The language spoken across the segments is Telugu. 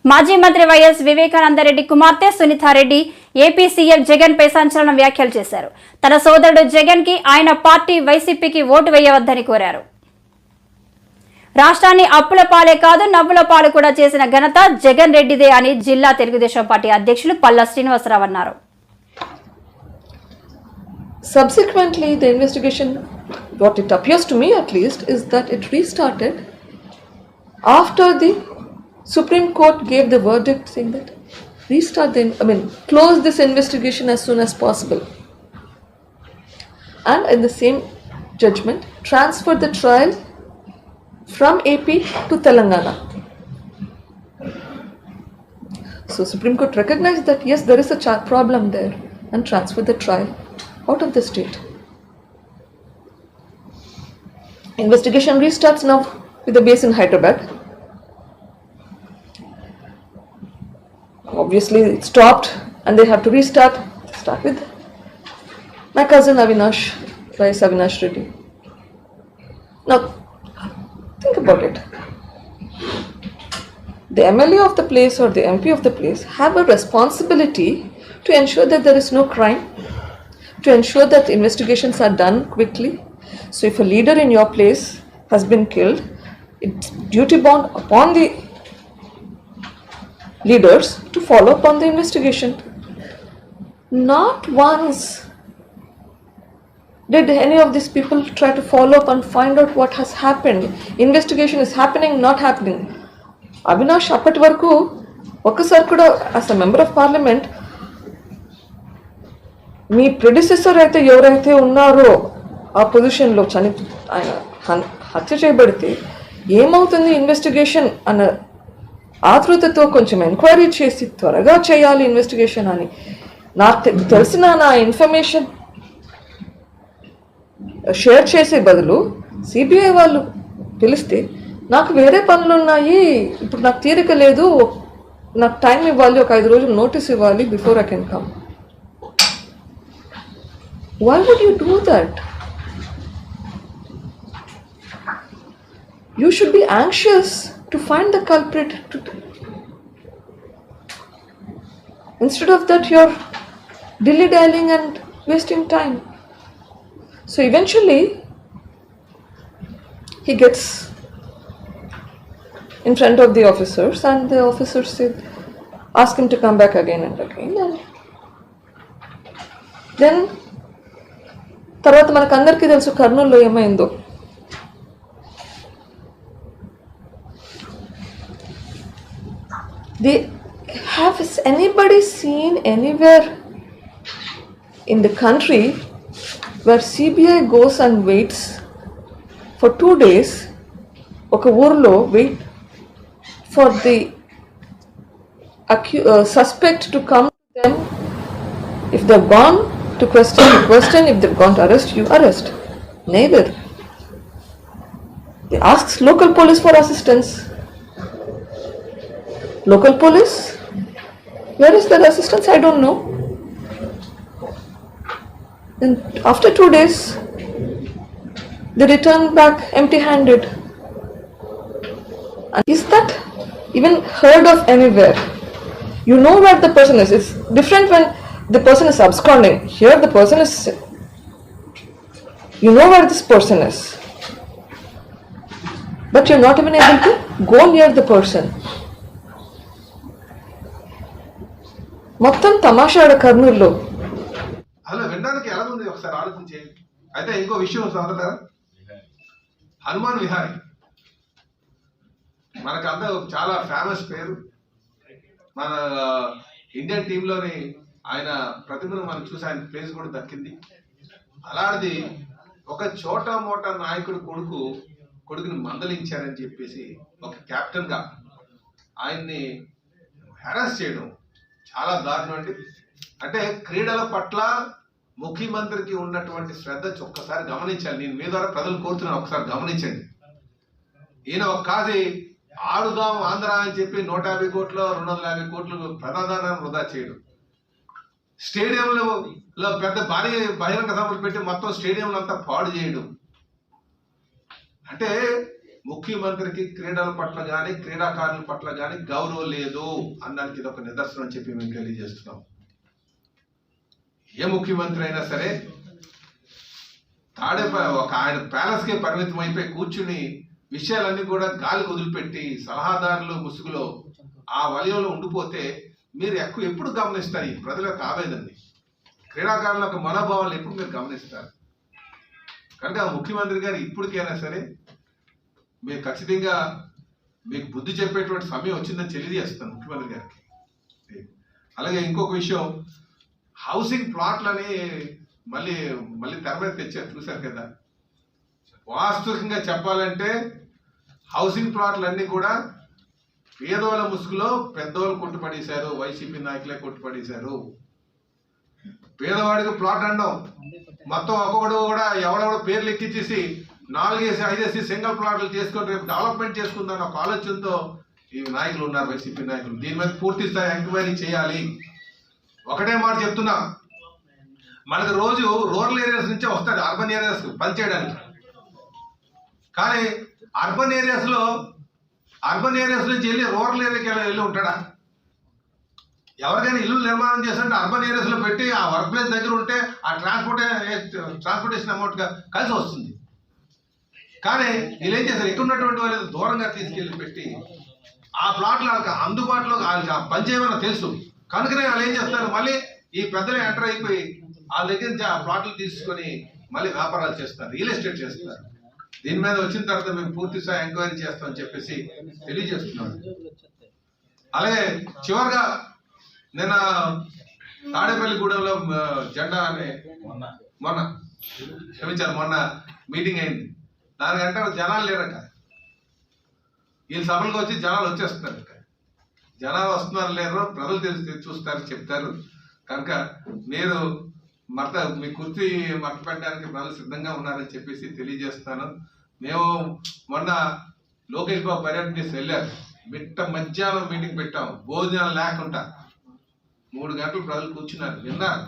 మాజీ మంత్రి వైఎస్ వివేకానందరెడ్డి కుమార్తె సునీతారెడ్డి ఏపీ సీఎం జగన్ పై సంచలన వ్యాఖ్యలు చేశారు. తన సోదరుడు జగన్ కి ఆయన పార్టీ వైసీపీకి ఓటు వేయవద్దని కోరారు. రాష్ట్రాన్ని అప్పుల పాలే కాదు నవ్వుల పాలు కూడా చేసిన ఘనత జగన్ రెడ్డిదే అని జిల్లా తెలుగుదేశం పార్టీ అధ్యక్షులు పల్లా శ్రీనివాసరావు అన్నారు. Subsequently, the investigation, what it appears to me at least, is that it restarted after the Supreme Court gave the verdict saying that close this investigation as soon as possible. And in the same judgment, transfer the trial from AP to Telangana. So Supreme Court recognized that yes, there is a problem there and transferred the trial out of the state. Investigation restarts now with a base in Hyderabad. Obviously it stopped and they have to start with my cousin Avinash Reddy. Now think about it. The MLA of the place or the MP of the place have a responsibility to ensure that there is no crime, to ensure that investigations are done quickly. So if a leader in your place has been killed, it's duty bound upon the leaders to follow up on the investigation. Not once did any of these people try to follow up and find out what has happened. Investigation is happening, not happening. Avinash అప్పటి వరకు ఒక్కసారి కూడా as a member of parliament me predecessor అయితే ఎవరైతే ఉన్నారో ఆ పొజిషన్లో ఆయన హత్య చేయబడితే ఏమవుతుంది ఇన్వెస్టిగేషన్ అన్న ఆతృతతో కొంచెం ఎంక్వైరీ చేసి త్వరగా చేయాలి ఇన్వెస్టిగేషన్ అని నాకు తెలిసిన నా ఇన్ఫర్మేషన్ షేర్ చేసే బదులు సిబిఐ వాళ్ళు పిలిస్తే నాకు వేరే పనులు ఉన్నాయి, ఇప్పుడు నాకు తీరిక లేదు, నాకు టైం ఇవ్వాలి, ఒక 5 రోజులు నోటీస్ ఇవ్వాలి before I can come. Why would you do that? You should be anxious to find the culprit. Instead of that, you're dilly-dallying and wasting time. So eventually, he gets in front of the officers and the officers ask him to come back again and again. And then తర్వాత మనకు అందరికీ తెలుసు కర్నూలులో ఏమైందో. Has anybody seen anywhere in the country where CBI goes and waits for 2 days ఒక ఊర్లో wait for the suspect to come to them? If they've gone to question, you question. If they've gone to arrest, you arrest. Neither. They ask local police for assistance. Local police? Where is their assistance? I don't know. Then after 2 days, they return back empty-handed. And is that even heard of anywhere? You know where the person is. It's different when the person is absconding. Here the person is, you know where this person is, but you're not even able to go near the person. మొత్తం తమాషాడ కర్నూలులో. అలా వినడానికి ఎలా ఉంది ఒకసారి ఆలోచించేయండి. అయితే ఇంకో విషయం సోదరులారా, హనుమాన్ విహారీ మనకంతా చాలా ఫేమస్ పేరు. మన ఇండియన్ టీంలోని ఆయన ప్రతిభను మనం చూసి ఆయన ప్లేస్ కూడా దక్కింది. అలాంటిది ఒక చోటా మోటా నాయకుడు కొడుకుని మందలించారని చెప్పేసి ఒక కెప్టెన్ గా ఆయన్ని హెరాస్ చేయడం చాలా దారుణం అండి. అంటే క్రీడల పట్ల ముఖ్యమంత్రికి ఉన్నటువంటి శ్రద్ధ ఒక్కసారి గమనించాలి. నేను మీ ద్వారా ప్రజలు కోరుతున్నాను, ఒకసారి గమనించండి. ఈయన ఒక కాసి ఆడుదాం ఆంధ్ర అని చెప్పి 150 కోట్లు 250 కోట్లు ప్రధానాన్ని వృధా చేయడం, స్టేడియంలో పెద్ద భారీ బహిరంగ సభలు పెట్టి మొత్తం స్టేడియంలో అంతా పాడు చేయడం. అంటే ముఖ్యమంత్రికి క్రీడల పట్ల కానీ క్రీడాకారుల పట్ల కానీ గౌరవం లేదు అన్నానికి ఇది ఒక నిదర్శనం అని చెప్పి మేము తెలియజేస్తున్నాం. ఏ ముఖ్యమంత్రి అయినా సరే ఒక ఆయన ప్యాలెస్కే పరిమితం అయిపోయి కూర్చుని విషయాలన్నీ కూడా గాలి వదిలిపెట్టి సలహాదారులు ముసుగులో ఆ వలయంలో ఉండిపోతే మీరు ఎప్పుడు గమనిస్తారు ఈ ప్రజల యొక్క ఆవేదనని, క్రీడాకారుల యొక్క మనోభావాలను ఎప్పుడు మీరు గమనిస్తారు. కనుక ముఖ్యమంత్రి గారు ఇప్పటికైనా సరే మీరు ఖచ్చితంగా మీకు బుద్ధి చెప్పేటువంటి సమయం వచ్చిందని తెలియజేస్తాను ముఖ్యమంత్రి గారికి. అలాగే ఇంకొక విషయం, హౌసింగ్ ప్లాట్లని మళ్ళీ తెర మీద తెచ్చారు, చూశారు కదా. వాస్తవికంగా చెప్పాలంటే హౌసింగ్ ప్లాట్లన్నీ కూడా పేదోళ్ళ ముసుగులో పెద్దోళ్ళు కొట్టుపడేశారు, వైసీపీ నాయకులే కొట్టుపడేశారు. పేదవాడికి ప్లాట్ అనడం మొత్తం ఒక్కొక్కడు కూడా ఎవడెవడో పేర్లు ఎక్కించేసి 4-5 సింగిల్ ప్లాట్లు చేసుకొని రేపు డెవలప్మెంట్ చేసుకుందాం ఒక ఆలోచనతో ఈ నాయకులు ఉన్నారు, వైసీపీ నాయకులు. దీని మీద పూర్తి స్థాయి ఎంక్వైరీ చేయాలి. ఒకటే మాట చెప్తున్నా, మనకు రోజు రూరల్ ఏరియాస్ నుంచే వస్తారు అర్బన్ ఏరియాస్ పనిచేయడానికి. కానీ అర్బన్ ఏరియాస్ నుంచి వెళ్ళి రూరల్ ఏరియాకి వెళ్ళి ఉంటాడా? ఎవరికైనా ఇల్లు నిర్మాణం చేస్తుంటే అర్బన్ ఏరియాస్ లో పెట్టి ఆ వర్క్ ప్లేస్ దగ్గర ఉంటే ఆ ట్రాన్స్పోర్టేషన్ అమౌంట్ గా కలిసి వస్తుంది. కానీ వీళ్ళు ఏం చేస్తారు, ఇక్కడ ఉన్నటువంటి వాళ్ళు దూరంగా తీసుకెళ్లి పెట్టి ఆ ప్లాట్లు వాళ్ళకి అందుబాటులో వాళ్ళకి పనిచేయమని తెలుసు కనుకనే వాళ్ళు ఏం చేస్తారు, మళ్ళీ ఈ పెద్దలు ఎంటర్ అయిపోయి వాళ్ళ దగ్గర నుంచి ఆ ప్లాట్లు తీసుకొని మళ్ళీ వ్యాపారాలు చేస్తారు, రియల్ ఎస్టేట్ చేస్తారు. దీని మీద వచ్చిన తర్వాత మేము పూర్తి స్థాయి ఎంక్వైరీ చేస్తామని చెప్పేసి తెలియజేస్తున్నాం. అలాగే చివరిగా నిన్న తాడేపల్లిగూడెంలో జెండా అనే మొన్న మీటింగ్ అయింది. దానికంటే జనాలు లేరక, వీళ్ళ సభలకు వచ్చి జనాలు వచ్చేస్తున్నారు. జనాలు వస్తున్నారు లేరు ప్రజలు చూస్తారు చెప్తారు. కనుక నేను మీ కుర్చీ మడత పెట్టడానికి ప్రజలు సిద్ధంగా ఉన్నారని చెప్పేసి తెలియజేస్తాను. మేము మొన్న లోకేష్ బాబు పర్యటన వెళ్ళారు, మధ్యాహ్నం మీటింగ్ పెట్టాము, భోజనాలు లేకుండా 3 గంటలు ప్రజలు కూర్చున్నారు, విన్నారు.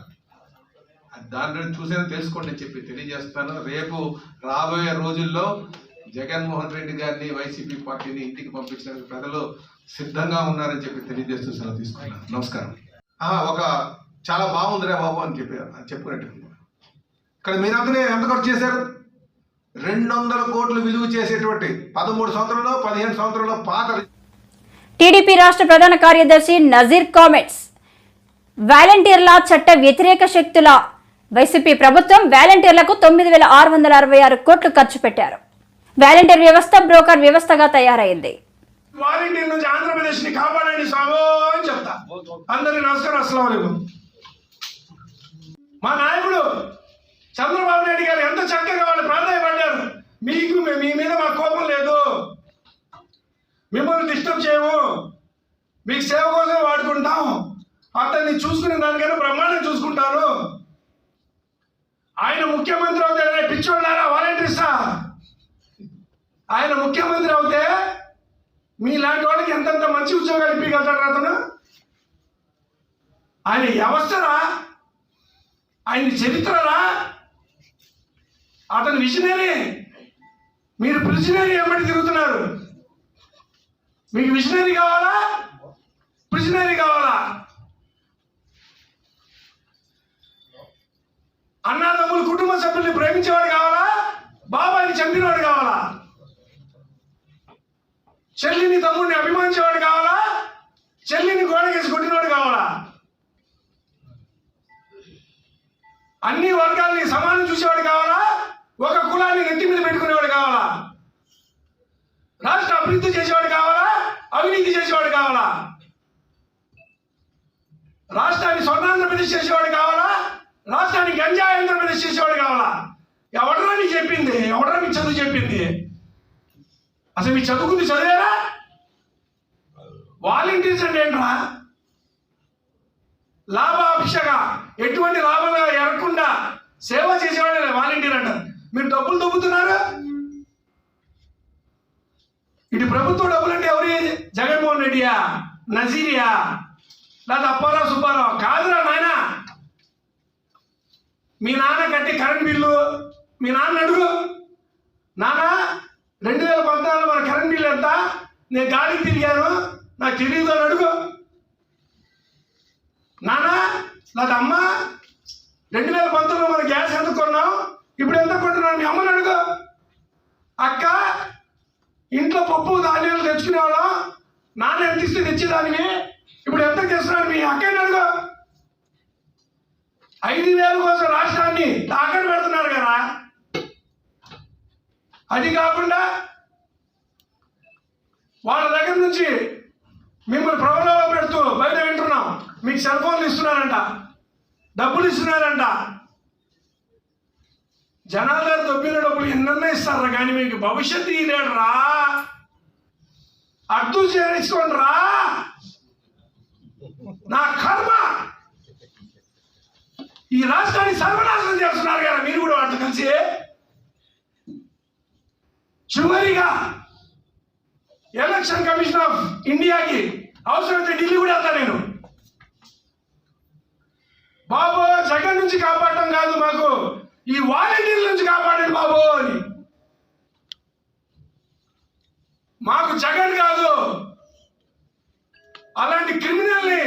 దాని చూసేది తెలుసుకోండి అని చెప్పి తెలియజేస్తాను. రేపు రాబోయే రోజుల్లో జగన్మోహన్ రెడ్డి గారిని వైసీపీ పార్టీని ఇంటికి పంపించడానికి ప్రజలు సిద్ధంగా ఉన్నారని చెప్పి తెలియజేస్తూ సెలవు తీసుకున్నాను. నమస్కారం. ఒక చాలా బాగుందిరా బాబు అని చెప్పుకున్నట్టు ఇక్కడ మీరందరూ ఎంత ఖర్చు చేశారు? 200 కోట్లు విలువ చేసేటువంటి 13 సంవత్సరంలో 15 సంవత్సరంలో పాత. టీడీపీ రాష్ట్ర ప్రధాన కార్యదర్శి నజీర్ కామెంట్స్. వాలంటీర్ల చట్ట వ్యతిరేక శక్తుల వైసీపీ ప్రభుత్వం వాలంటీర్లకు 9,666 కోట్లు ఖర్చు పెట్టారు. వాలంటీర్ వ్యవస్థ బ్రోకర్ వ్యవస్థగా తయారైంది. వాలంటీర్ నుంచి ఆంధ్రప్రదేశ్ ని కాపాడండి స్వామి అని చెప్తా. అందరికీ నమస్కారం, అస్సలాము అలైకుం. మా నాయకుడు చంద్రబాబు నాయుడు గారు ఎంత చక్కగా వాళ్ళు ప్రాధాన్యపడ్డారు. మీ మీద మా కోపం లేదు, మిమ్మల్ని డిస్టర్బ్ చేయము, మీకు సేవ కోసం వాడుకుంటాం, అతన్ని చూసుకునే దానికైనా బ్రహ్మాండం చూసుకుంటారు. ఆయన ముఖ్యమంత్రి అవుతాడే పిచ్చోళ్ళారా వాలంటీర్సా? ఆయన ముఖ్యమంత్రి అవుతే మీలాంటి వాళ్ళకి ఎంతెంత మంచి ఉద్యోగాలు ఇప్పగలుగుతాడు అతను. ఆయన వ్యవస్థరా, ఆయన చరిత్రరా, అతను విజనరీ. మీరు ప్రిజనరీ ఎమ్మటి తిరుగుతున్నారు. మీకు విజనరీ కావాలా, ప్రిజనరీ కావాలా? అన్నాదమ్ములు కుటుంబ సభ్యుల్ని ప్రేమించేవాడు కావాలా, బాబాయిని చంపినవాడు కావాలా? చెల్లిని తమ్ముడిని అభిమానించేవాడు కావాలా, చెల్లిని గోడకేసి కొట్టినవాడు కావాలా? అన్ని వర్గాల్ని సమానం చూసేవాడు కావాలా, ఒక కులాన్ని నెత్తి మీద పెట్టుకునేవాడు కావాలా? రాష్ట్ర అభివృద్ధి చేసేవాడు కావాలా, అవినీతి చేసేవాడు కావాలా? రాష్ట్రాన్ని స్వర్ణాంధ్రప్రదేశ్ చేసేవాడు కావాలా, రాష్ట్రాన్ని గంజా ఆంధ్రప్రదేశ్ చేసేవాడు కావాలా? ఎవడరా నీకు చెప్పింది? ఎవడరా మీకు చదువు చెప్పింది? అసలు మీ చదువుకుంది చదివేరా? వాలంటీర్స్ అంటే ఏంట్రా? లాభాపేక్షగా ఎటువంటి లాభాలు ఎరగకుండా సేవ చేసేవాడే వాలంటీర్ అంటారు. మీరు డబ్బులు దొబ్బుతున్నారు. ఇటు ప్రభుత్వ డబ్బులు అంటే ఎవరి? జగన్మోహన్ రెడ్డియా, నజీరియా, లేదా అప్పారావు సుబ్బారావు? కాదురా నాయన. మీ నాన్న కట్టి కరెంట్ బిల్లు మీ నాన్న అడుగు, నాన్న 2014 మన కరెంట్ బిల్ ఎంత? నేను గాలికి తిరిగాను, నాకు తెలియదు అని అడుగు. నాన్న లేదా అమ్మ 2019లో మన గ్యాస్ ఎంత కొన్నాం, ఇప్పుడు ఎంత కొంటున్నాను మీ అమ్మని అడుగు. అక్క ఇంట్లో పప్పు ధాన్యాలు తెచ్చుకునేవాళ్ళం, నాన్న ఎంత ఇస్తే తెచ్చేదానివి, ఇప్పుడు ఎంత తెస్తున్నాడు మీ అక్కని అడుగు. 5,000 కోసం రాష్ట్రాన్ని తాకట్టు పెడుతున్నారు కదా. అది కాకుండా వాళ్ళ దగ్గర నుంచి మిమ్మల్ని ప్రబలంలో పెడుతూ బయట వింటున్నాం, మీకు సెల్ ఫోన్లు ఇస్తున్నారంట, డబ్బులు ఇస్తున్నారంట. జనాల దగ్గర దొబ్బిన డబ్బులు ఎన్నన్నా ఇస్తారా, కానీ మీకు భవిష్యత్తు ఇలేడరా. అర్థం చేయించుకోండి రా. నా కర్మ ఈ రాష్ట్రాన్ని సర్వనాశనం చేస్తున్నారు కదా మీరు కూడా వాటితో కలిసి. చివరిగా ఎలక్షన్ కమిషన్ ఆఫ్ ఇండియాకి అవసరమైతే ఢిల్లీ కూడా వెళ్తా నేను. బాబు జగన్ నుంచి కాపాడటం కాదు, మాకు ఈ వాలంటీర్ల నుంచి కాపాడండి బాబు అని. మాకు జగన్ కాదు, అలాంటి క్రిమినల్ని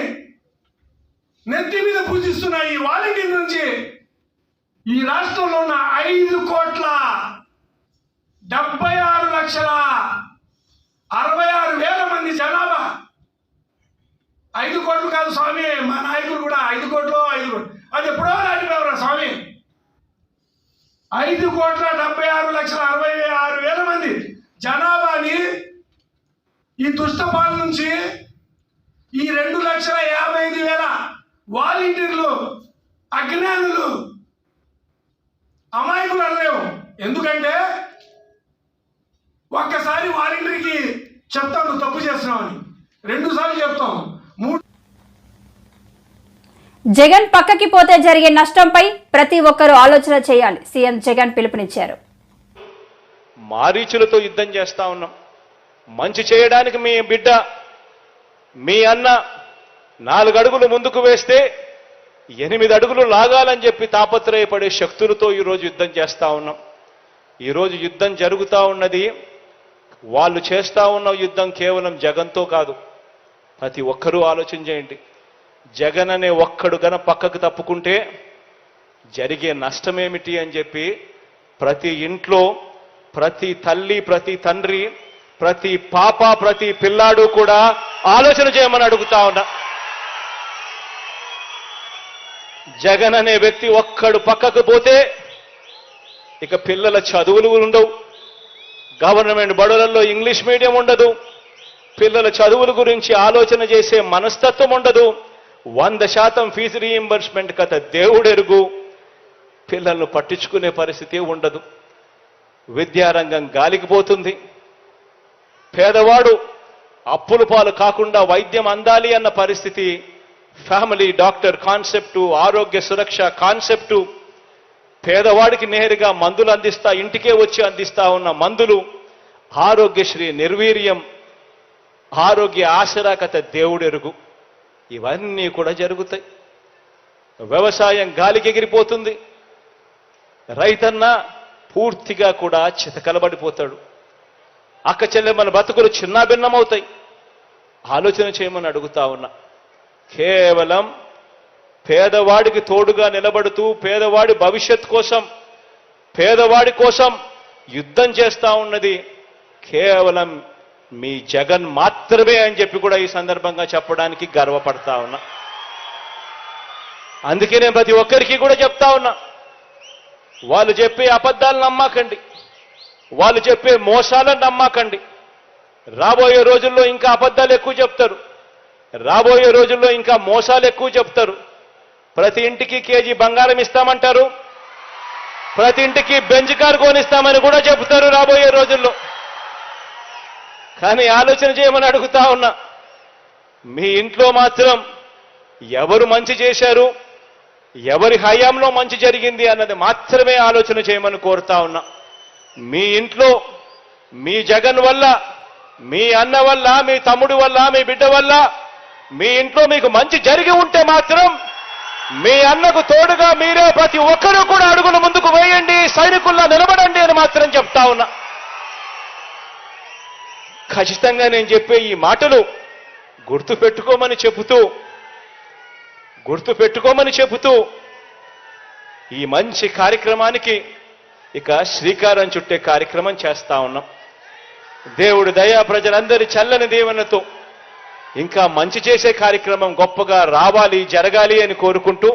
నెత్తి మీద పూజిస్తున్న ఈ వాలంటీర్ నుంచి ఈ రాష్ట్రంలో ఉన్న 5,76,66,000 మంది జనాభా. 5 కోట్లు కాదు స్వామి, మా నాయకులు కూడా 5 కోట్లు అది ఎప్పుడో దాటిపోయారు స్వామి. 5,76,66,000 మంది జనాభాని ఈ దుష్టపాల నుంచి ఈ 2,55,000 వాలంటీర్లు అజ్ఞానులు అమాయకులు అనలేము. ఎందుకంటే ఒక్కసారి వాలంటీర్కి చెప్తాం నువ్వు తప్పు చేస్తున్నావని, 2 సార్లు చెప్తాం, 3. జగన్ పక్కకి పోతే జరిగే నష్టంపై ప్రతి ఒక్కరూ ఆలోచన చేయాలి, సీఎం జగన్ పిలుపునిచ్చారు. మారీచులతో యుద్ధం చేస్తా ఉన్నాం. మంచి చేయడానికి మీ బిడ్డ మీ అన్న 4 అడుగులు ముందుకు వేస్తే 8 అడుగులు లాగాలని చెప్పి తాపత్రయపడే శక్తులతో ఈరోజు యుద్ధం చేస్తా ఉన్నాం. ఈరోజు యుద్ధం జరుగుతూ ఉన్నది, వాళ్ళు చేస్తా ఉన్న యుద్ధం కేవలం జగన్తో కాదు. ప్రతి ఒక్కరూ ఆలోచన చేయండి. జగన్ అనే ఒక్కడు గన పక్కకు తప్పుకుంటే జరిగే నష్టమేమిటి అని చెప్పి ప్రతి ఇంట్లో ప్రతి తల్లి, ప్రతి తండ్రి, ప్రతి పాప, ప్రతి పిల్లాడు కూడా ఆలోచన చేయమని అడుగుతా ఉన్నా. జగన్ అనే వ్యక్తి ఒక్కడు పక్కకు పోతే ఇక పిల్లల చదువులు ఉండవు, గవర్నమెంట్ బడులలో ఇంగ్లీష్ మీడియం ఉండదు, పిల్లల చదువుల గురించి ఆలోచన చేసే మనస్తత్వం ఉండదు, 100% ఫీజు రీయింబర్స్మెంట్ కథ దేవుడెరుగు, పిల్లలను పట్టించుకునే పరిస్థితి ఉండదు. విద్యారంగం గాలికి పోతుంది. పేదవాడు అప్పుల పాలు కాకుండా వైద్యం అందాలి అన్న పరిస్థితి, ఫ్యామిలీ డాక్టర్ కాన్సెప్టు, ఆరోగ్య సురక్ష కాన్సెప్టు, పేదవాడికి నేరుగా మందులు ఇంటికే వచ్చి అందిస్తా ఉన్న మందులు, ఆరోగ్యశ్రీ నిర్వీర్యం, ఆరోగ్య ఆసరా కథ దేవుడెరుగు, ఇవన్నీ కూడా జరుగుతాయి. వ్యవసాయం గాలికి ఎగిరిపోతుంది. రైతన్న పూర్తిగా కూడా చితకలబడిపోతాడు. అక్క చెల్లెమ్మల బతుకులు చిన్నాభిన్నమవుతాయి. ఆలోచన చేయమని అడుగుతా ఉన్నా. కేవలం పేదవాడికి తోడుగా నిలబడుతూ పేదవాడి భవిష్యత్ కోసం, పేదవాడి కోసం యుద్ధం చేస్తా ఉన్నది కేవలం మీ జగన్ మాత్రమే అని చెప్పి కూడా ఈ సందర్భంగా చెప్పడానికి గర్వపడతా ఉన్నా. అందుకే నేను ప్రతి ఒక్కరికి కూడా చెప్తా ఉన్నా, వాళ్ళు చెప్పే అబద్ధాలు నమ్మకండి, వాళ్ళు చెప్పే మోసాలను నమ్మకండి. రాబోయే రోజుల్లో ఇంకా అబద్ధాలు ఎక్కువ చెప్తారు, రాబోయే రోజుల్లో ఇంకా మోసాలు ఎక్కువ చెప్తారు. ప్రతి ఇంటికి కేజీ బంగారం ఇస్తామంటారు, ప్రతి ఇంటికి బెంచ్ కారు కొనిస్తామని కూడా చెబుతారు రాబోయే రోజుల్లో. కానీ ఆలోచన చేయమని అడుగుతా ఉన్నా, మీ ఇంట్లో మాత్రం ఎవరు మంచి చేశారు, ఎవరి హయాంలో మంచి జరిగింది అన్నది మాత్రమే ఆలోచన చేయమని కోరుతా ఉన్నా. మీ ఇంట్లో మీ జగన్ వల్ల, మీ అన్న వల్ల, మీ తమ్ముడు వల్ల, మీ బిడ్డ వల్ల మీ ఇంట్లో మీకు మంచి జరిగి ఉంటే మాత్రం మీ అన్నకు తోడుగా మీరే ప్రతి ఒక్కరూ కూడా అడుగులు ముందుకు వేయండి, సైనికుల్లా నిలబడండి అని మాత్రం చెప్తా ఉన్నా. ఖచ్చితంగా నేను చెప్పే ఈ మాటలు గుర్తుపెట్టుకోమని చెబుతూ ఈ మంచి కార్యక్రమానికి ఇక శ్రీకారం చుట్టే కార్యక్రమం చేస్తా ఉన్నాం. దేవుడి దయ, ప్రజలందరి చల్లని దీవెనతో ఇంకా మంచి చేసే కార్యక్రమం గొప్పగా రావాలి, జరగాలి అని కోరుకుంటూ,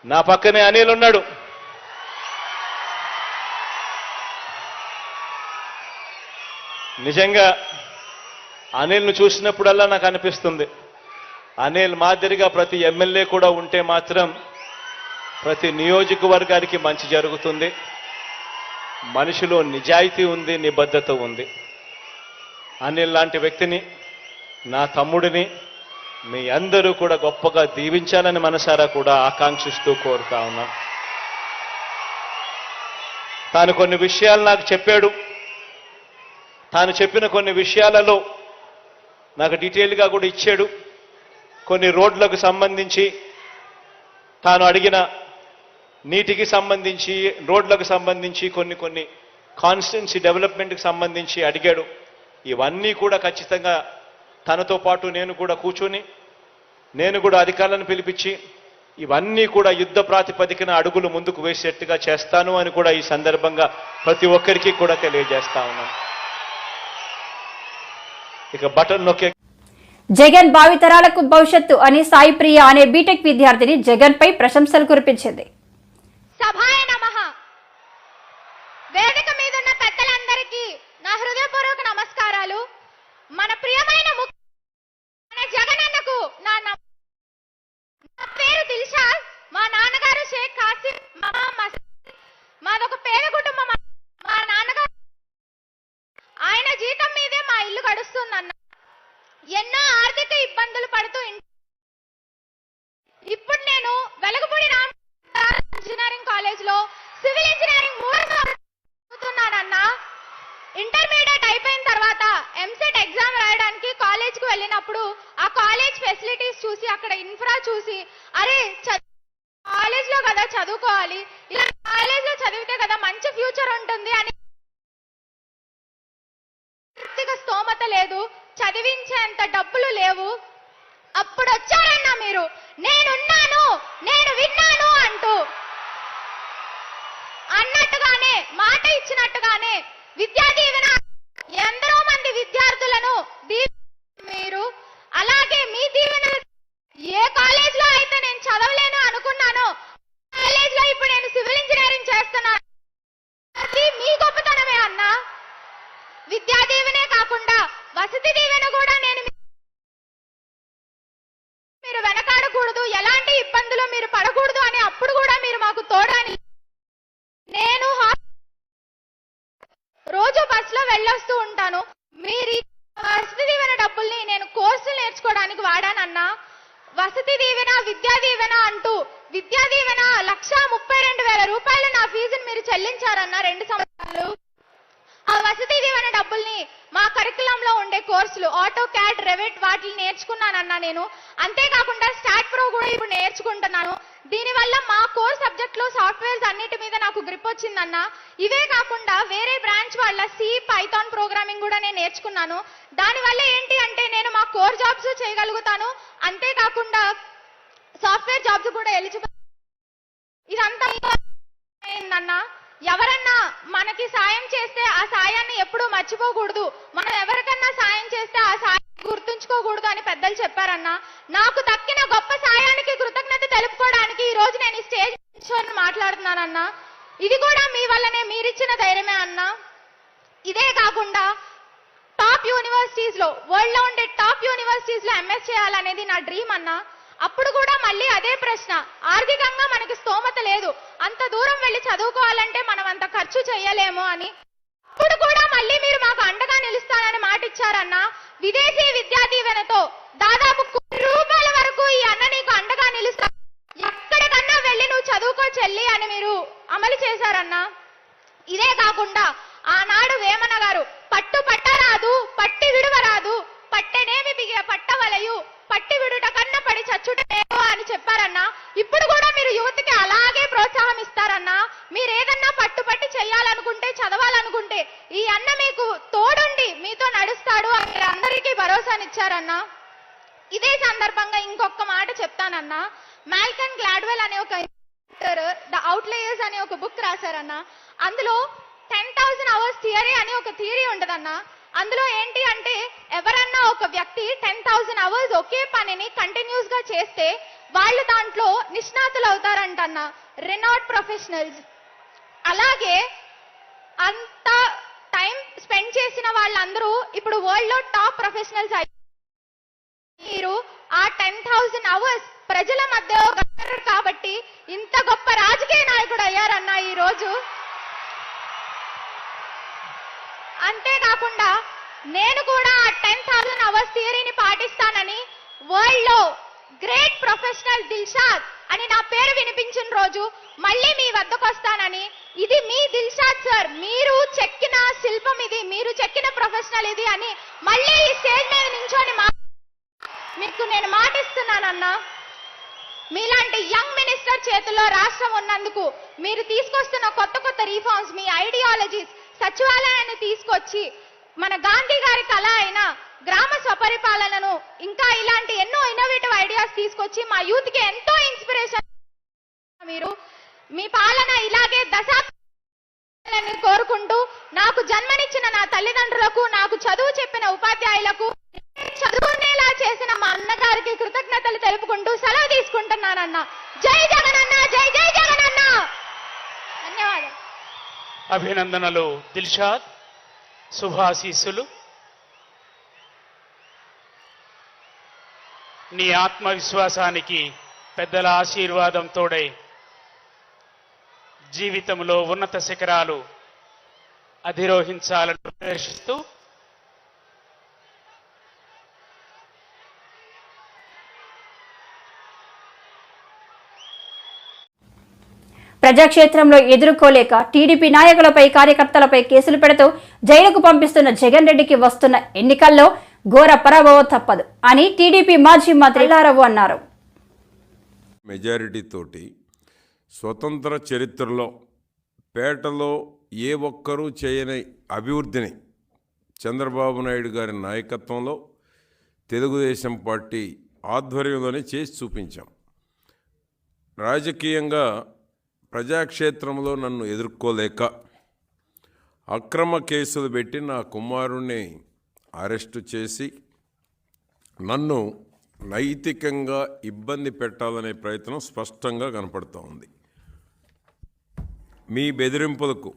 నా పక్కనే అనిల్ ఉన్నాడు. నిజంగా అనిల్ను చూసినప్పుడల్లా నాకు అనిపిస్తుంది, అనిల్ మాదిరిగా ప్రతి ఎమ్మెల్యే కూడా ఉంటే మాత్రం ప్రతి నియోజకవర్గానికి మంచి జరుగుతుంది. మనిషిలో నిజాయితీ ఉంది, నిబద్ధత ఉంది. అనిల్ లాంటి వ్యక్తిని, నా తమ్ముడిని మీ అందరూ కూడా గొప్పగా దీవించాలని మనసారా కూడా ఆకాంక్షిస్తూ కోరుతా ఉన్నాం. తాను కొన్ని విషయాలు నాకు చెప్పాడు. తాను చెప్పిన కొన్ని విషయాలలో నాకు డీటెయిల్గా కూడా ఇచ్చాడు. కొన్ని రోడ్లకు సంబంధించి, తాను అడిగిన నీటికి సంబంధించి, రోడ్లకు సంబంధించి, కొన్ని కాన్స్టిట్యున్సీ డెవలప్మెంట్కి సంబంధించి అడిగాడు. ఇవన్నీ కూడా ఖచ్చితంగా తనతో పాటు నేను కూడా కూర్చొని, నేను కూడా అధికారులను పిలిపించి ఇవన్నీ కూడా యుద్ధ ప్రాతిపదికన అడుగులు ముందుకు వేసేట్టుగా చేస్తాను అని కూడా ఈ సందర్భంగా ప్రతి ఒక్కరికి కూడా తెలియజేస్తా ఉన్నాను. ఇక బటన్ నొక్కే జగన్ భావితరాలకు భవిష్యత్తు అని సాయి ప్రియ అనే బీటెక్ విద్యార్థిని జగన్ పై ప్రశంసలు కురిపించింది. సభాయ నమః. వేదిక మీద ఉన్న పెద్దలందరికీ నా హృదయపూర్వక నమస్కారాలు. మన ప్రియమైన మన జగనన్నకు నా పేరు దిల్షాద్. మా నాన్నగారు షేక్ కాసిం. మాదొక పేద కుటుంబం. మా నాన్నగారు ఆయన జీతం మీదే మా ఇల్లు గడుస్తుందన్న. ఎన్నో ఆర్థిక ఇబ్బందులు పడుతూ ఇప్పుడు నేను వెలగపూడి రామ్ ఇంజనీరింగ్ కాలేజ్ లో సివిల్ ఇంజనీరింగ్ 3 చదువుతున్నానన్నా. ఇంటర్మీడియట్ అయిపోయిన తర్వాత ఎంసెట్ ఎగ్జామ్ రాయడానికి కాలేజ్ కు వెళ్ళినప్పుడు ఆ కాలేజ్ ఫెసిలిటీస్ చూసి, అక్కడ ఇన్ఫ్రా చూసి, అరే కాలేజ్ లో కదా చదువుకోవాలి, ఇలా కాలేజ్ లో చదివితే కదా మంచి ఫ్యూచర్ ఉంటుంది అని స్తోమత లేదు, చదివించేంత డబ్బులు లేవు. అప్పుడు వచ్చారన్నా మీరు, నేనున్నాను, నేను విన్నాను అంటూ అన్నట్టుగానే, మాట ఇచ్చినట్టుగానే విద్యా దీవెన ఎందరో మంది విద్యార్థులను మీరు, అలాగే మీ దీవెన ఏ కాలేజ్ లో అయితే నేను చదవలేను అనుకున్నానో కాలేజ్ లో ఇప్పుడు నేను సివిల్ ఇంజనీరింగ్ చేస్తున్నాను. అది మీ గొప్పతనమే అన్నా. విద్యా దీవెనే కాకుండా వసతి దీవెన కూడా మీరు వెనకాడకూడదు, ఎలాంటి ఇబ్బందులు మీరు పడకూడదు అని అప్పుడు కూడా మీరు మాకు తోడని. నేను రోజు బస్ లో వెళ్ళొస్తూ ఉంటాను. మీరు వసతి దీవెన డబ్బుల్ని నేను కోర్సులు నేర్చుకోవడానికి వాడానన్నా. వసతి దీవెన, విద్యా దీవెన అంటూ విద్యా దీవెన 1,32,000 రూపాయలు నా ఫీజుని మీరు చెల్లించారన్నా 2 సంవత్సరాలు. ఆ వసతి దీవెన డబ్బుల్ని మా కరికులం లో ఉండే కోర్సులు ఆటో క్యాడ్, రెవిట్ వాటిని నేర్చుకున్నానన్నా నేను. అంతేకాకుండా స్టాట్ ప్రో కూడా ఇప్పుడు నేర్చుకుంటున్నాను. దీనివల్ల మా కోర్ సబ్జెక్ట్ లో సాఫ్ట్వేర్స్ అన్నిటి మీద నాకు గ్రిప్ వచ్చిందన్నా. ఇవే కాకుండా వేరే బ్రాంచ్ వాళ్ళ సి, పైథాన్ ప్రోగ్రామింగ్ కూడా నేను నేర్చుకున్నాను. దానివల్ల ఏంటి అంటే నేను మా కోర్ జాబ్స్ చేయగలుగుతాను. అంతేకాకుండా సాఫ్ట్వేర్ జాబ్స్ కూడా ఎలిజిబుల్. ఇదంతా అన్నా. ఎవరన్నా మనకి సాయం చేస్తే ఆ సాయాన్ని ఎప్పుడూ మర్చిపోకూడదు. మనం ఎవరికన్నా సాయం చేస్తే ఆ సాయం గుర్తుంచుకోకూడదు అని పెద్దలు చెప్పారన్నా. నాకు దక్కిన గొప్ప సాయానికి కృతజ్ఞత తెలుపుకోవడానికి ఈ రోజు నేను ఈ స్టేజ్ నుంచి మాట్లాడుతున్నానన్నా. ఇది కూడా మీ వల్లనే, మీరిచ్చిన ధైర్యమే అన్నా. ఇదే కాకుండా టాప్ యూనివర్సిటీస్ లో, వరల్డ్ లో ఉండే టాప్ యూనివర్సిటీస్ లో ఎంఎస్ చేయాలనేది నా డ్రీమ్ అన్నా. అప్పుడు కూడా మళ్ళీ అదే ప్రశ్న, ఆర్థికంగా మనకి స్తోమత లేదు, అంత దూరం వెళ్ళి చదువుకోవాలంటే మనం అంత ఖర్చు చేయలేము అని. అప్పుడు కూడా మళ్ళీ మీరు మాకు అండగా నిలుస్తానని మాట ఇచ్చారన్నా. విదేశీ విద్యా దీవెనతో దాదాపు రూపాయల వరకు ఈ అన్న నీకు అండగా నిలుస్తా, ఎక్కడికన్నా వెళ్ళి నువ్వు చదువుకో చెల్లి అని మీరు అమలు చేశారన్నా. ఇదే కాకుండా ఆనాడు వేమన గారు పట్టు పట్టరాదు, పట్టి విడువరాదు, పట్టెనేమి బిగిన పట్టవలయు, పట్టి విడుట కన్న పడి చచ్చుటేమో అని చెప్పారన్నా. ఇప్పుడు కూడా మీరు యువతకి అలాగే ప్రోత్సాహం ఇస్తారన్నా. మీరు ఏదన్నా పట్టుపట్టి చెయ్యాలనుకుంటే, చదవాలనుకుంటే ఈ అన్న మీకు తోడుండి మీతో నడుస్తాడు. చేశారన్నా. ఇదే సందర్భంగా ఇంకొక మాట చెప్తానన్నా. మాల్కమ్ గ్లాడ్వెల్ అనే ఒక ద అవుట్లేయర్స్ అనే ఒక బుక్ రాశారన్నా. అందులో 10,000 hours థియరీ అని ఒక థియరీ ఉంటదన్నా. అందులో ఏంటి అంటే ఎవరన్నా ఒక వ్యక్తి 10,000 hours ఒకే పనిని కంటిన్యూస్ గా చేస్తే వాళ్ళు దాంట్లో నిష్ణాతులు అవుతారంటన్నా, రెనాట్ ప్రొఫెషనల్స్. అలాగే అంత టైం స్పెండ్ చేసిన వాళ్ళందరూ ఇప్పుడు వరల్డ్ లో టాప్ ప్రొఫెషనల్స్ అయ్యారు. మీరు ఆ 10,000 hours ప్రజల మధ్య గడిపారు కాబట్టి ఇంత గొప్ప రాజకీయ నాయకుడు అయ్యారన్నా ఈ రోజు. అంతేకాకుండా నేను కూడా ఆ 10,000 hours థియరీని పాటిస్తానని వరల్డ్ లో గ్రేట్ ప్రొఫెషనల్ దిల్షాద్ అని నా పేరు వినిపించిన రోజు మళ్ళీ మీ వద్దకు వస్తానని, ఇది మీ దిల్షాద్ సార్, మీరు చెక్కిన శిల్పం ఇది, మీరు చెక్కిన ప్రొఫెషనల్ ఇది అని మళ్ళీ ఈ స్టేజ్ మీద నించొని మీకు నేను మాటిస్తున్నానన్నా. మీలాంటి యంగ్ మినిస్టర్ చేతుల్లో రాష్ట్రం ఉన్నందుకు మీరు తీసుకొస్తున్న కొత్త కొత్త రిఫార్మ్స్, మీ ఐడియాలజీస్, సచివాలయాన్ని తీసుకొచ్చి మన గాంధీ గారి కళ అయిన గ్రామ స్వపరిపాలనను ఇంకా ఇలాంటి ఎన్నో ఇన్నోవేటివ్ ఐడియాస్ తీసుకొచ్చి మా యూత్ కి ఎంతో ఇన్స్పిరేషన్. మీరు మీ పాలన ఇలాగే దశాబ్దాలని కోరుకుంటూ నాకు జన్మనిచ్చిన నా తల్లిదండ్రులకు, నాకు చదువు చెప్పిన ఉపాధ్యాయులకు, చదువునేలా చేసిన మా అన్నగారికి కృతజ్ఞతలు తెలుపుకుంటూ సెలవు తీసుకుంటున్నానన్నా. జై జగనన్న, జై జై జగనన్న. ధన్యవాదాలు. అభినందనలు దిల్షాద్, శుభాశీస్సులు. నీ ఆత్మవిశ్వాసానికి పెద్దల ఆశీర్వాదం తోడై జీవితంలో ఉన్నత శిఖరాలు అధిరోహించాలని ప్రదర్శిస్తూ ప్రజాక్షేత్రంలో ఎదుర్కోలేక టీడీపీ నాయకులపై, కార్యకర్తలపై కేసులు పెడుతూ జైలుకు పంపిస్తున్న జగన్ రెడ్డికి వస్తున్న ఎన్నికల్లో ఘోర పరాభవం తప్పదు అని టీడీపీ మాజీ మంత్రి లారావు అన్నారు. మెజారిటీతోటి స్వతంత్ర చరిత్రలో పేటలో ఏ ఒక్కరూ చేయని అభివృద్ధిని చంద్రబాబు నాయుడు గారి నాయకత్వంలో తెలుగుదేశం పార్టీ ఆధ్వర్యంలోనే చేసి చూపించాం. రాజకీయంగా ప్రజాక్షేత్రంలో నన్ను ఎదుర్కోలేక అక్రమ కేసులు పెట్టి నా కుమారుణ్ణి అరెస్టు చేసి నన్ను నైతికంగా ఇబ్బంది పెట్టాలనే ప్రయత్నం స్పష్టంగా కనపడుతూ ఉంది. మీ బెదిరింపులకు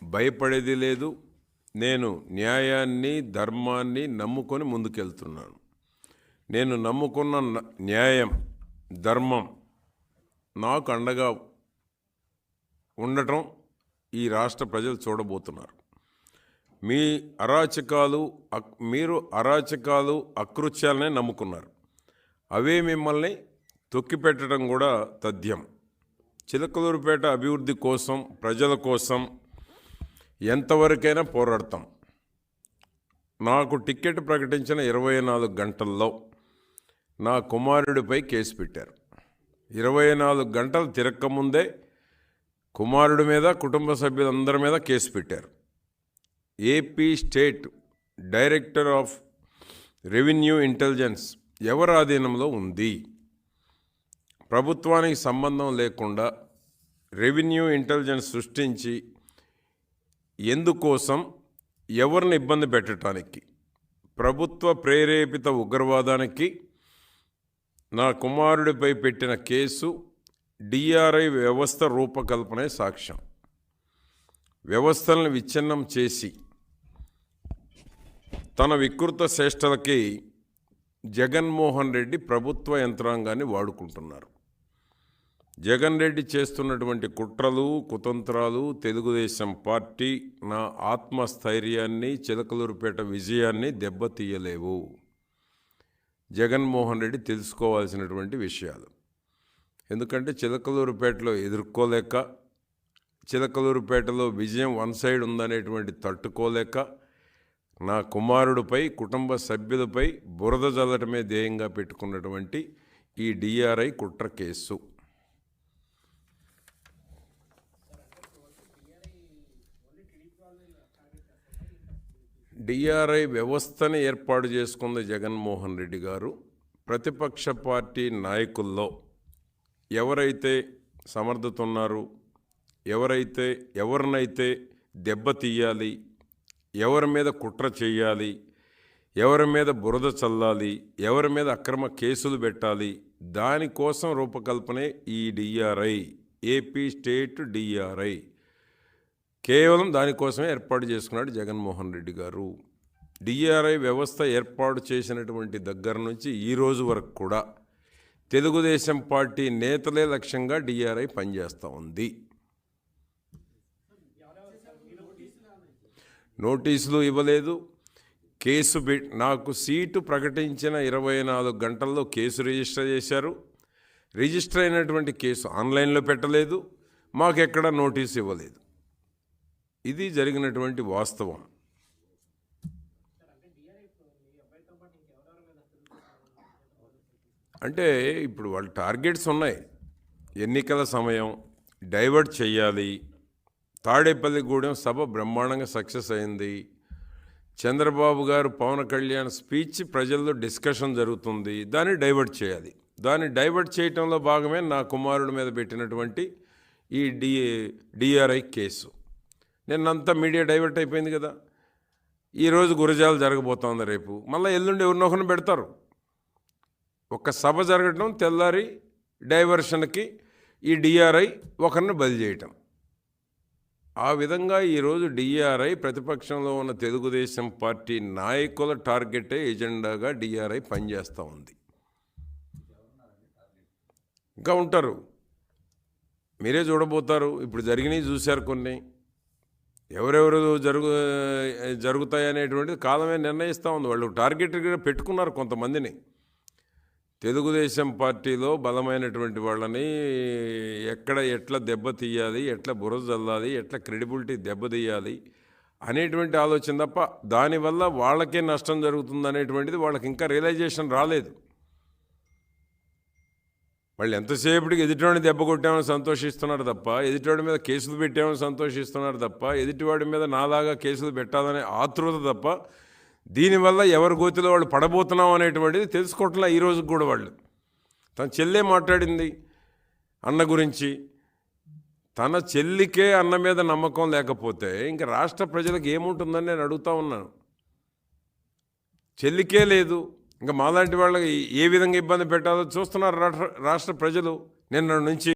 భయపడేది లేదు. నేను న్యాయాన్ని, ధర్మాన్ని నమ్ముకొని ముందుకెళ్తున్నాను. నేను నమ్ముకున్న న్యాయం, ధర్మం నాకు అండగా ఉండటం ఈ రాష్ట్ర ప్రజలు చూడబోతున్నారు. మీరు అరాచకాలు, అకృత్యాలనే నమ్ముకున్నారు. అవే మిమ్మల్ని తొక్కిపెట్టడం కూడా తథ్యం. చిలకలూరుపేట అభివృద్ధి కోసం, ప్రజల కోసం ఎంతవరకైనా పోరాడతాం. నాకు టికెట్ ప్రకటించిన 24 గంటల్లో నా కుమారుడిపై కేసు పెట్టారు. 24 గంటలు తిరక్కముందే కుమారుడి మీద, కుటుంబ సభ్యులందరి మీద కేసు పెట్టారు. AP state director of revenue intelligence ఎవరి ఆధీనంలో ఉంది? ప్రభుత్వానికి సంబంధం లేకుండా రెవెన్యూ ఇంటెలిజెన్స్ సృష్టించి ఎందుకోసం, ఎవరిని ఇబ్బంది పెట్టడానికి? ప్రభుత్వ ప్రేరేపిత ఉగ్రవాదానికి నా కుమారుడిపై పెట్టిన కేసు డిఆర్ఐ వ్యవస్థ రూపకల్పనే సాక్ష్యం. వ్యవస్థలను విచ్ఛిన్నం చేసి తన వికృత చేష్టలకి జగన్మోహన్ రెడ్డి ప్రభుత్వ యంత్రాంగాన్ని వాడుకుంటున్నారు. జగన్ రెడ్డి చేస్తున్నటువంటి కుట్రలు, కుతంత్రాలు తెలుగుదేశం పార్టీ నా ఆత్మస్థైర్యాన్ని, చిలకలూరుపేట విజయాన్ని దెబ్బతీయలేవు. జగన్మోహన్ రెడ్డి తెలుసుకోవాల్సినటువంటి విషయాలు. ఎందుకంటే చిలకలూరుపేటలో ఎదుర్కోలేక, చిలకలూరుపేటలో విజయం వన్ సైడ్ ఉందనేటువంటి తట్టుకోలేక నా కుమారుడిపై, కుటుంబ సభ్యులపై బురద జల్లటమే ధ్యేయంగా పెట్టుకున్నటువంటి ఈ డిఆర్ఐ కుట్ర కేసు. డిఆర్ఐ వ్యవస్థని ఏర్పాటు చేసుకుంది జగన్మోహన్ రెడ్డి గారు. ప్రతిపక్ష పార్టీ నాయకుల్లో ఎవరైతే సమర్థత ఉన్నారో, ఎవరినైతే దెబ్బతీయాలి, ఎవరి మీద కుట్ర చేయాలి, ఎవరి మీద బురద చల్లాలి, ఎవరి మీద అక్రమ కేసులు పెట్టాలి, దానికోసం రూపకల్పనే ఈ డిఆర్ఐ, ఏపీ స్టేట్ డిఆర్ఐ. కేవలం దానికోసమే ఏర్పాటు చేసుకున్నాడు జగన్మోహన్ రెడ్డి గారు. డిఆర్ఐ వ్యవస్థ ఏర్పాటు చేసినటువంటి దగ్గర నుంచి ఈ రోజు వరకు కూడా తెలుగుదేశం పార్టీ నేతలే లక్ష్యంగా డిఆర్ఐ పనిచేస్తూ ఉంది. నోటీసులు ఇవ్వలేదు. నాకు సీటు ప్రకటించిన 24 గంటల్లో కేసు రిజిస్టర్ చేశారు. రిజిస్టర్ అయినటువంటి కేసు ఆన్లైన్లో పెట్టలేదు. మాకెక్కడ నోటీసు ఇవ్వలేదు. ఇది జరిగినటువంటి వాస్తవం. అంటే ఇప్పుడు వాళ్ళ టార్గెట్స్ ఉన్నాయి. ఎన్నికల సమయం, డైవర్ట్ చేయాలి. తాడేపల్లిగూడెం సభ బ్రహ్మాండంగా సక్సెస్ అయింది. చంద్రబాబు గారు పవన్ కళ్యాణ్ స్పీచ్ ప్రజల్లో డిస్కషన్ జరుగుతుంది. దాన్ని డైవర్ట్ చేయాలి. దాన్ని డైవర్ట్ చేయటంలో భాగమే నా కుమారుడి మీద పెట్టినటువంటి ఈ డిఆర్ఐ కేసు. నిన్నంతా మీడియా డైవర్ట్ అయిపోయింది కదా. ఈరోజు గురజాలు జరగబోతోంది. రేపు మళ్ళీ ఎల్లుండి ఎవరినొకరిని పెడతారు. ఒక సభ జరగటం, తెల్లారి డైవర్షన్కి ఈ డిఆర్ఐ ఒకరిని బలి చేయటం. ఆ విధంగా ఈరోజు డిఆర్ఐ ప్రతిపక్షంలో ఉన్న తెలుగుదేశం పార్టీ నాయకుల టార్గెటే ఎజెండాగా డిఆర్ఐ పనిచేస్తూ ఉంది. ఇంకా ఉంటారు, మీరే చూడబోతారు. ఇప్పుడు జరిగినవి చూశారు. కొన్ని ఎవరెవరు జరుగుతాయనేటువంటిది కాలమే నిర్ణయిస్తూ ఉంది. వాళ్ళు టార్గెట్గా పెట్టుకున్నారు కొంతమందిని. తెలుగుదేశం పార్టీలో బలమైనటువంటి వాళ్ళని ఎట్లా దెబ్బతీయాలి, ఎట్లా బురద చల్లాలి, ఎట్లా క్రెడిబిలిటీ దెబ్బతీయాలి అనేటువంటి ఆలోచన తప్ప దానివల్ల వాళ్ళకే నష్టం జరుగుతుంది అనేటువంటిది వాళ్ళకి ఇంకా రియలైజేషన్ రాలేదు. వాళ్ళు ఎంతసేపటికి ఎదుటివాడిని దెబ్బ కొట్టామని సంతోషిస్తున్నారు తప్ప, ఎదుటివాడి మీద కేసులు పెట్టామని సంతోషిస్తున్నారు తప్ప, ఎదుటివాడి మీద నాలాగా కేసులు పెట్టాలనే ఆతృత తప్ప దీనివల్ల ఎవరి గోతిలో వాళ్ళు పడబోతున్నాం అనేటువంటిది తెలుసుకోవట్లా ఈ రోజుకి కూడా. వాళ్ళు తన చెల్లె మాట్లాడింది అన్న గురించి. తన చెల్లికే అన్న మీద నమ్మకం లేకపోతే ఇంకా రాష్ట్ర ప్రజలకు ఏముంటుందని నేను అడుగుతా ఉన్నాను. చెల్లికే లేదు, ఇంకా మాలాంటి వాళ్ళకి ఏ విధంగా ఇబ్బంది పెట్టాలో చూస్తున్నారు రాష్ట్ర ప్రజలు నిన్న నుంచి.